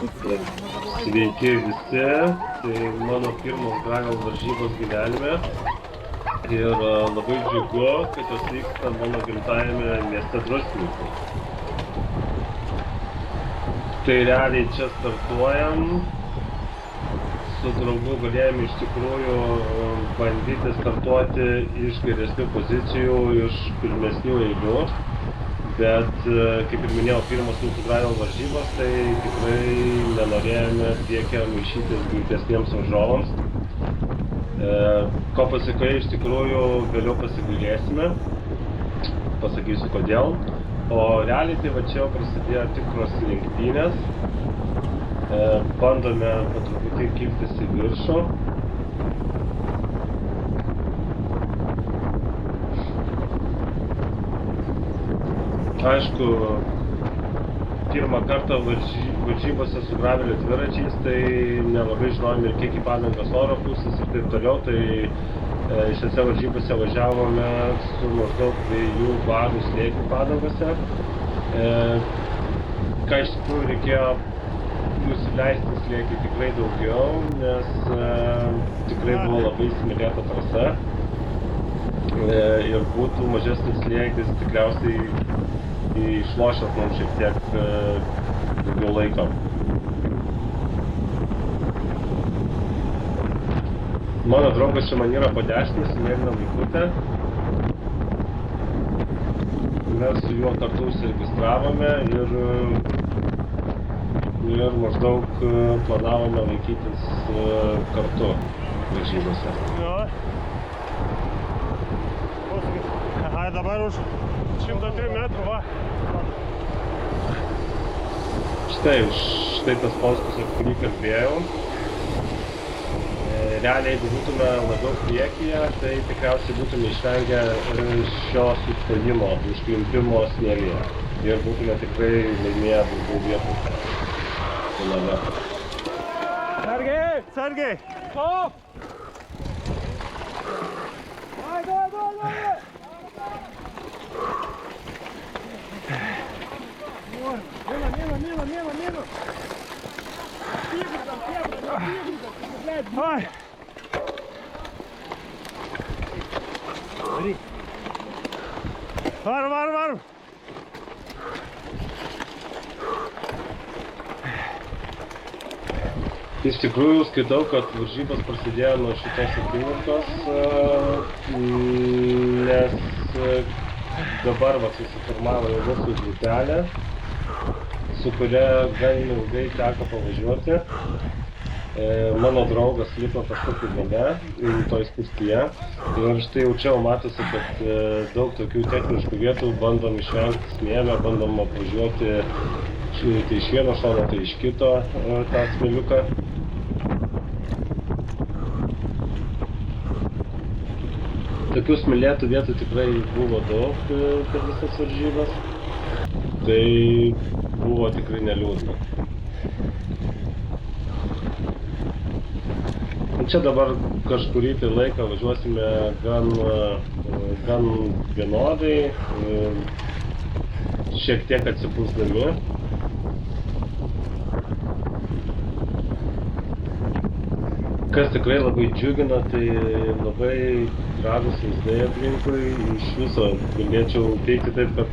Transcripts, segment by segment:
Sveiki visi, tai mano pirmos gravel varžybos gyvenime ir labai džiugu, kad jos vyksta mano gimtajame mieste Druskininkų. Tai realiai čia startuojam, su draugu galėjome iš tikrųjų bandyti startuoti iš geresnių pozicijų, iš pirmesnių eilių. Bet, kaip ir minėjau, pirmos mūsų gravel varžybos, tai tikrai nenorėjome priekyje maišytis greitesniems varžovams. Ko pasekoje iš tikrųjų vėliau pasigailėsime, pasakysiu kodėl. O realiai tai va čia jau prasidėjo tikros lenktynės. Bandome po truputį kiltis į viršų. Aišku, pirmą kartą varžybose su gravelio dviračiais, tai nelabai žinojom ir kiek į padangas oro pusės ir taip toliau, tai šiose varžybose važiavome su maždaug 2 barų slėgių padangose. Ką iš tikrųjų reikėjo nusileisti slėgį tikrai daugiau, nes tikrai buvo labai smėlėta trasa ir būtų mažesnis slėgis tikriausiai išlošęs mums šiek tiek daugiau laiko. Mano draugas čia man yra padešnis, su mėlyna vaikutė. Mes su juo kartu užsiregistravome ir maždaug planavome laikytis kartu varžybose. Aha, dabar už 103 metrų, va. Štai tas postas, apie kurį kalbėjau. Realiai, jeigu būtume labiau priekyje, tai tikriausiai būtume išvengę šio sustojimo, užklimpimo smėlyje. Ir būtume tikrai laimėję daugiau vietų. Sergej! Sergej! Stop! Мимо! Ай! Варвар! Iš tikrųjų skaitau, kad varžybos prasidėjo nuo šitos akimirkos, nes dabar susiformavo jau mūsų grupelė, su kuria gan ilgai teko pavažiuoti. Mano draugas liko kažkokiu gale, toj spūstyje. Ir štai jau čia matosi, kad daug tokių techniškų vietų bandom išvengti smėlio, bandom apvažiuoti tai iš vieno šono, tai iš kito tą smėliuką. Tokių smėlėtų vietų tikrai buvo daug per visas varžybas. Tai buvo tikrai neliūdna. Čia dabar kažkurį tai laiką važiuosime gan vienodai, šiek tiek atsipūsdami. Kas tikrai labai džiugina, tai labai gražūs vaizdai aplinkui. Iš viso galėčiau teikti taip, kad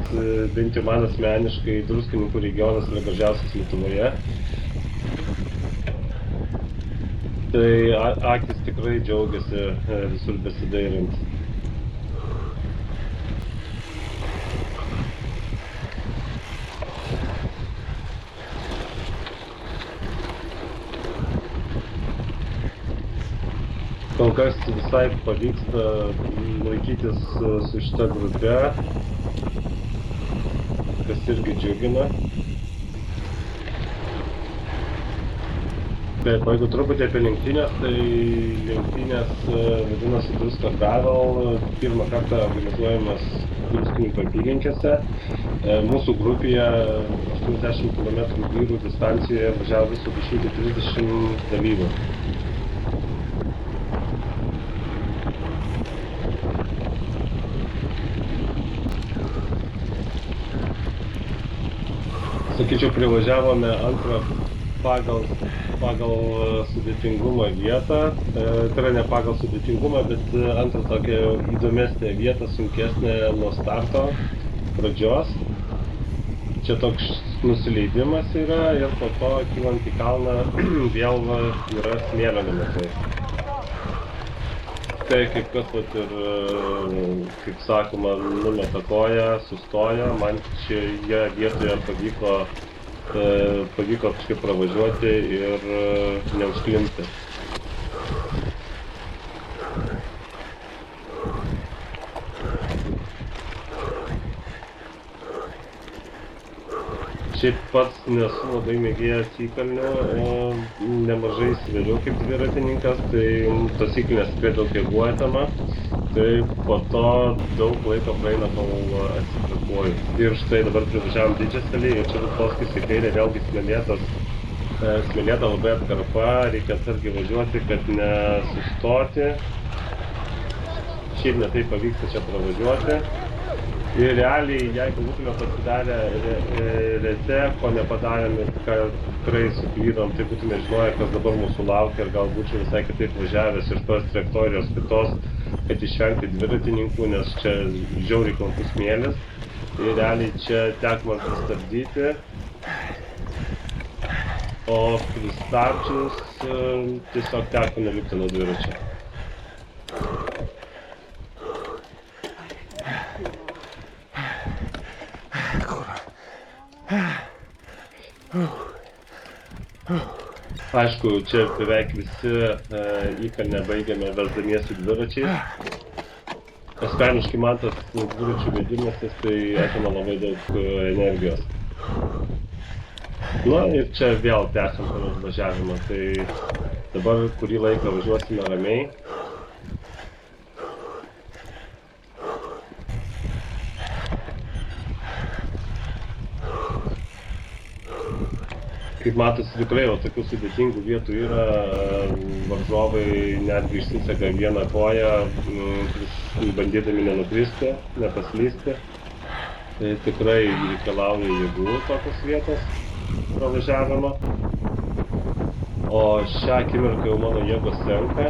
bent jau man asmeniškai Druskininkų regionas yra gražiausias Lietuvoje. Tai akis tikrai džiaugiasi visur besidairint. Kol kas visai pavyksta laikytis su šita grupe, kas irgi džiugina. Taip, jeigu truputį apie lenktynės, tai lenktynės vadinasi Druska Gravel, pirmą kartą organizuojamas Druskininkų apylinkėse. Mūsų grupėje 80 km vyrų distancijoje važiavo viso 230 dalyvių. Sakyčiau, privažiavome antrą pagal sudėtingumo vietą, tai yra ne pagal sudėtingumą, bet antrą tokią įdomesnę vietą, sunkesnę nuo starto pradžios. Čia toks nusileidimas yra ir po to kylant į kalną vėl yra smėlio nemažai. Tai kaip kas vat ir, kaip sakoma, numeta koją, sustoja, man šioje vietoje pavyko kažkaip pravažiuoti ir neužklimpti. Šiaip pats nesu labai mėgėjas įkalnių, nemažai sveriu kaip dviratininkas, tai tos įkalnės tikrai daug jėgų atima, tai po to daug laiko praeina, kol atsitrakuoju. Ir štai dabar privažiavom Didžiasalį ir čia Vitkovskis į kairę, vėlgi smėlėta labai atkarpa, reikia atsargiai važiuoti, kad nesustoti. Šiaip ne taip pavyksta čia pravažiuoti. Ir realiai, jeigu būtume pasidarę rete, ko nepadarėme, tikrai suklydom, tai būtume žinoję, kas dabar mūsų laukia ir gal būčiau visai kitaip važiavęs iš tos trajektorijos kitos, kad išvengti dviratininkų, nes čia žiauriai klampus smėlis. Ir realiai čia teko man pristabdyti, o pristabdžius tiesiog teko nulipti nuo dviračio. Aišku, čia beveik visi įkalnę baigiame vesdamiesi dviračiais. Asmeniškai man tas dviračių vedimas, tai atima labai daug energijos. Na ir čia vėl tęsiam toliau važiavimą, tai dabar kurį laiką važiuosime ramiai. Kaip matosi, tikrai jau tokių sudėtingų vietų yra, varžovai netgi išsisega vieną koją, bandydami nenukristi, nepaslysti. Tai tikrai reikalauja jėgų tokios vietos pravažiavimo. O šią akimirką jau mano jėgos senka.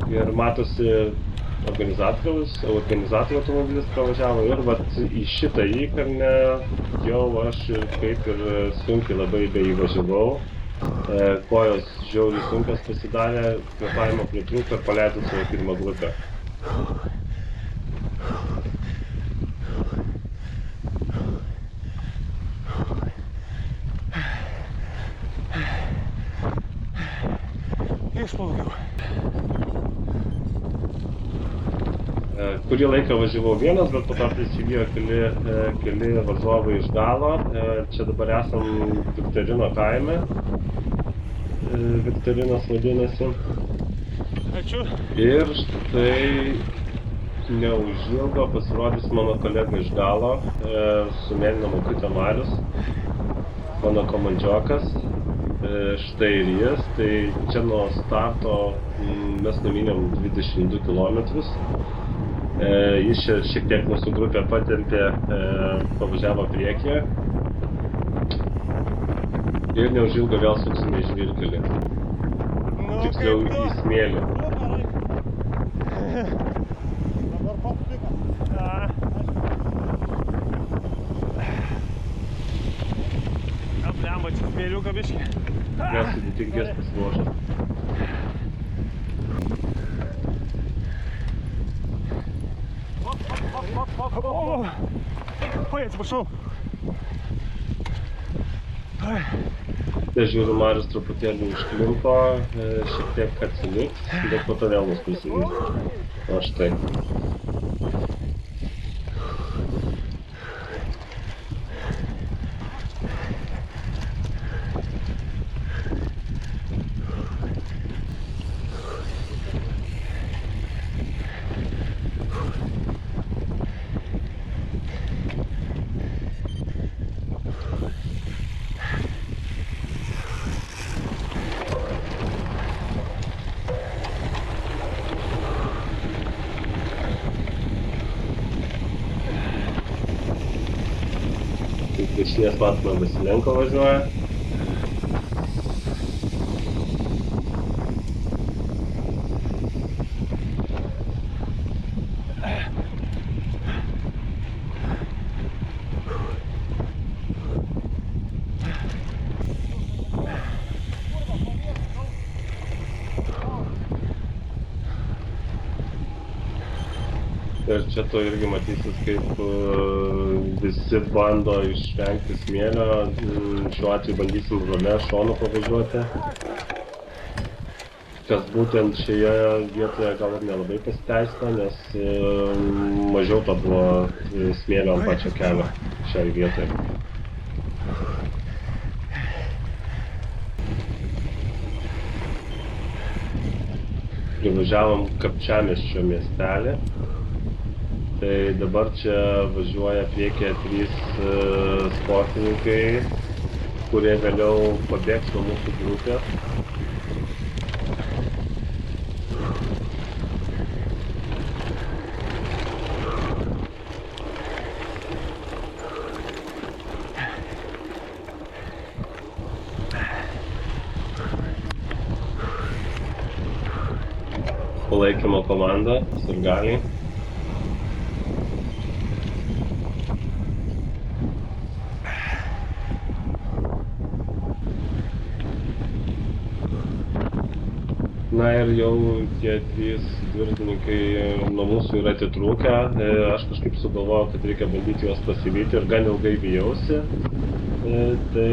Ir matosi organizatorių automobilis pravažiavo ir vat į šitą įkalnę jau aš kaip ir sunkiai labai beįvažiavau. Kojos žiauriai sunkios pasidarė, kvėpavimo pritrūko ir paleidau savo pirmą grupę. Išplaukiau. Kurį laiką važiavau vienas, bet po to prisivijo keli varžovai iš galo. Čia dabar esam Viktorino kaime. Viktorinas vadinasi. Ačiū. Ir štai neužilgo pasirodys mano kolega iš galo, su mėlyna maikute Marius, mano komandžiokas. Štai ir jis, tai čia nuo starto mes numynėm 22 kilometrus. Jis šiek tiek mūsų grupę patempė, pavažiavo priekyje ir neužilgo vėl suksime į žvyrkelį. Tiksliau į smėlį. Blemba, čia smėliuką biškį. Vėl sudėtingės pasiruošęs. Oi, atsiprašau. Tai žiūriu, Marius truputėlį užklimpo, šiek tiek atsiliks, bet po to vėl mus prisivys. O štai. Dešinės matome Vasilenko važiuoja. Ir čia to irgi matysis, kaip visi bando išvengti smėlio. Šiuo atveju bandysim žole šonu pavažiuoti. Kas būtent šioje vietoje gal ir nelabai pasiteisino, nes mažiau to buvo smėlio ant pačio kelio šiai vietoje. Privažiavom Kapčiamiesčio miestelį. Tai dabar čia važiuoja priekyje 3 sportininkai, kurie vėliau pabėgs nuo mūsų grupės. Palaikymo komanda, sirgaliai. Na ir jau tie 3 dviratininkai nuo mūsų yra atitrūkę. Aš kažkaip sugalvojau, kad reikia bandyti juos pasivyti ir gan ilgai vijausi. Tai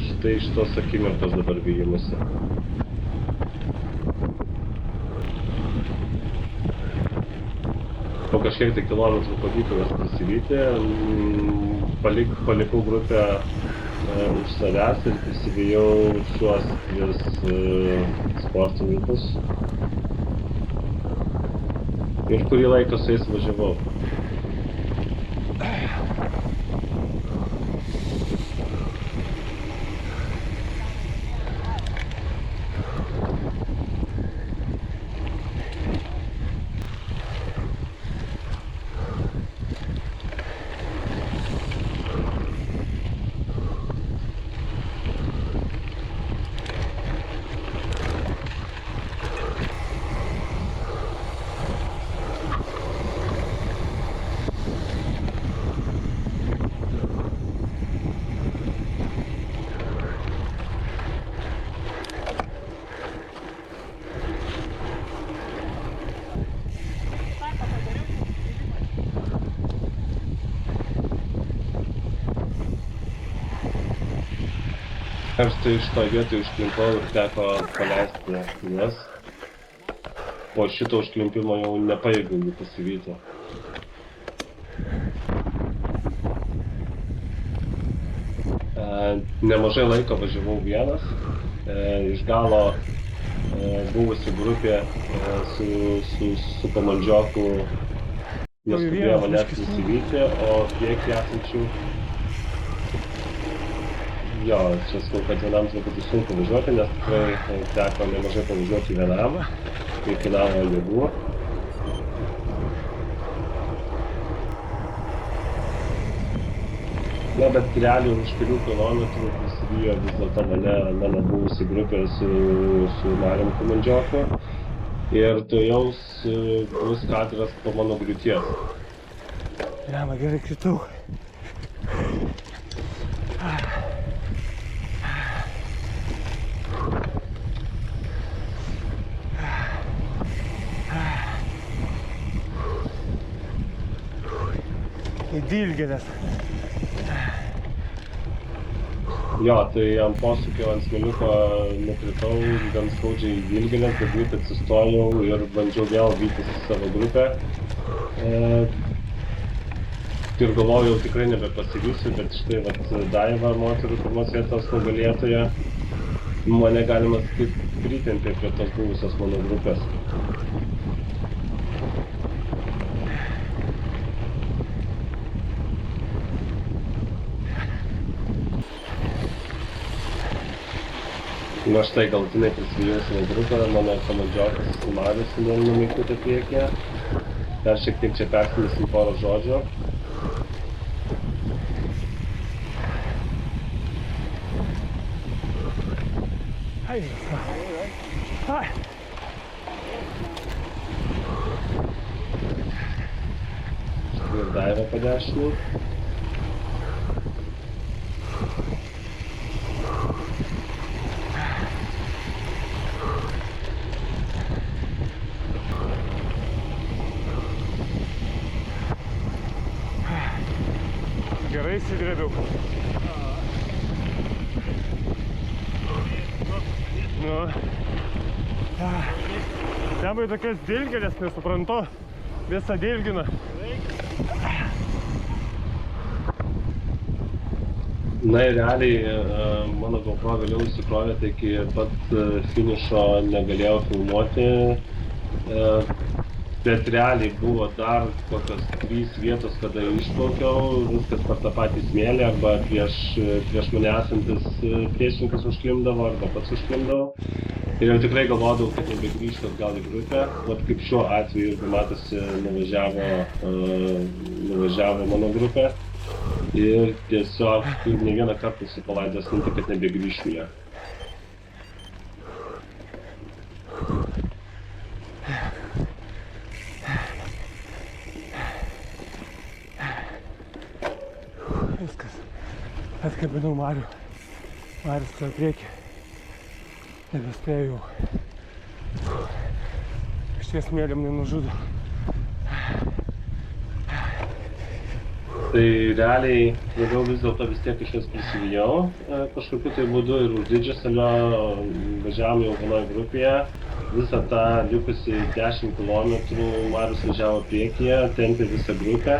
štai šitos akimirkos dabar vijimusi. Po kažkiek tai kilometrų pavyko juos prisivyti. Palikau grupę už savęs ir prisivijau šiuos 3 sportininkus. Ir kurį laiką su jais važiavau. Aš tai iš to vietoj užklimpau ir teko paleisti juos. Po šito užklimpimo jau nepajėgiau jų pasivyti. Nemažai laiko važiavau vienas. Iš galo buvusi grupė su komandžioku neskubėjo manęs prisivyti, o priekį esančių jo, čia sakau, kad vienam truputį sunku važiuoti, nes tikrai teko nemažai pavažiuoti vienam, kai kainavo jėgų. Na, bet realiai už kelių kilometrų prisivijo vis dėlto mano buvusi grupė su Marium komandžioku. Ir tuojaus bus kadras po mano griūties. Blemba, gerai kritau. Į dilgėlės. Jo, tai ant posūkio ant smėliuko nukritau gan skaudžiai į dilgėlės, bet greit atsistojau ir bandžiau vėl vytis į savo grupę. Ir galvojau, tikrai nebepasivysiu, bet štai Daiva, moterų pirmos vietos nugalėtoja, mane galima sakyti pritempė prie tos buvusios mano grupės. Na štai galutinai prisivijau savo grupę, mano komandžiokas Marius su Nėlinu Mikutė priekyje. Dar šiek tiek čia persimesim porą žodžių. Štai ir Daiva padešinį. gerai įsidrėbiau. Nu. Temai tokias dilgėlės, nesuprantu. Visą dilgina. Na ir realiai mano GoPro vėliau įsikrovė, tai iki pat finišo negalėjau filmuoti, bet realiai buvo dar kokios 3 vietos, kada išplaukiau, viskas per tą patį smėlį, arba prieš mane esantis priešininkas užklimdavo, arba pats užklimdavo. Ir jau tikrai galvodavau, kad nebegrįžtu atgal į grupę, vat kaip šiuo atveju, kai matosi, nuvažiavo mano grupė. Ir tiesiog ne vieną kartą esu palaidęs mintį, kad nebegrįšiu ją. Viskas. Atkabinau Marių. Marius stojo priekį. Nebespėjau. Šties smėliam nenužudo. Tai realiai vėliau vis dėlto vis tiek iš jas prisivijau kažkokiu tai būdu ir už Didžiasalio važiavom jau vienoje grupėje. Visą tą likusį 10 km Marius važiavo priekyje, tempė visą grupę.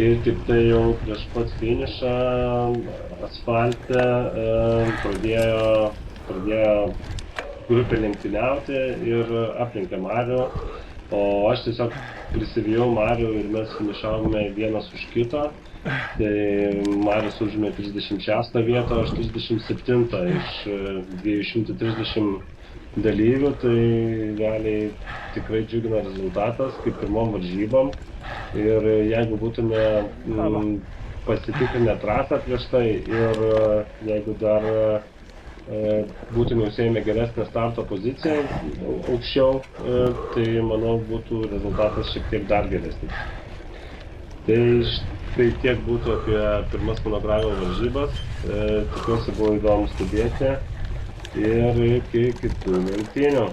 Ir tik tai jau prieš pats finišą asfalte pradėjo grupė lenktyniauti ir aplenkė Marių. O aš tiesiog prisivijau Marių ir mes finišavome vienas už kito. Tai Marius užėmė 36 vietą, aš 37 iš 230 dalyvių. Tai realiai tikrai džiugina rezultatas, kaip pirmom varžybom. Ir jeigu būtume pasitikrinę trasą prieš tai ir jeigu dar būtume užsiėmę geresnę starto poziciją aukščiau, tai manau būtų rezultatas šiek tiek dar geresnis. Tai tiek būtų apie pirmas mano gravelio varžybas. Tikiuosi buvo įdomu stebėti ir iki kitų lenktynių.